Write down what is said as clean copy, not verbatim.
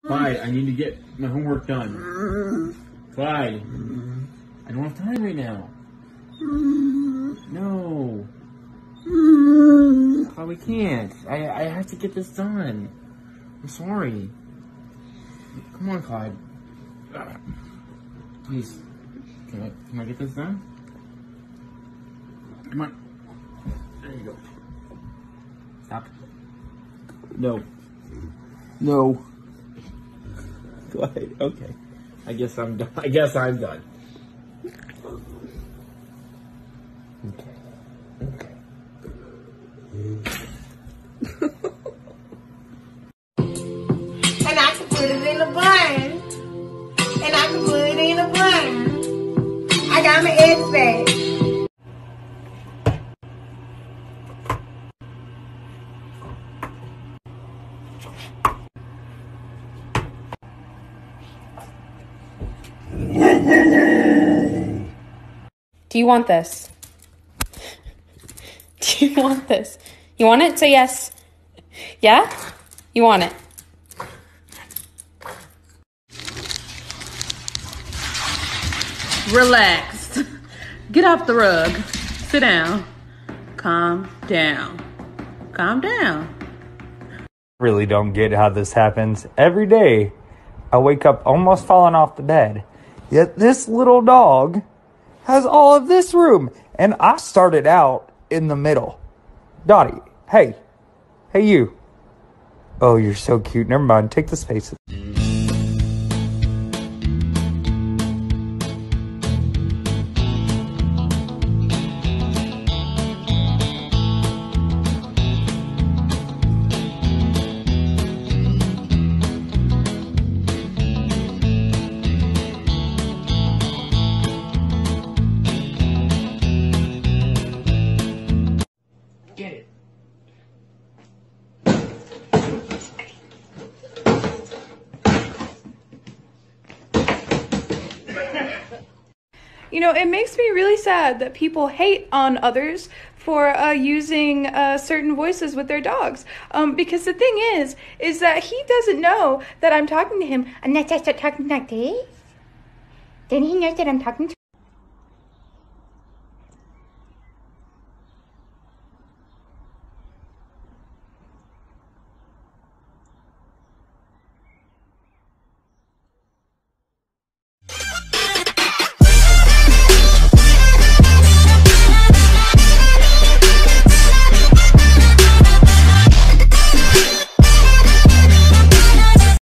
Clyde, I need to get my homework done. Clyde, I don't have time right now. No. Clyde, we can't. I have to get this done. I'm sorry. Come on, Clyde. Please. Can I get this done? Come on. There you go. Stop. No. No. Clyde, okay. I guess I'm done. Okay. Okay. And I can put it in a bun. And I can put it in a bun. I got my eggs back. Do you want this? Do you want this? You want it? Say yes. Yeah? You want it? Relax. Get off the rug. Sit down. Calm down. Calm down. Really don't get how this happens. Every day, I wake up almost falling off the bed. Yet this little dog has all of this room. And I started out in the middle. Dottie, hey. Hey, you. Oh, you're so cute. Never mind. Take the spaces. Get it. You know, it makes me really sad that people hate on others for using certain voices with their dogs. Because the thing is that he doesn't know that I'm talking to him. I'm not just talking like this. Then he knows that I'm talking to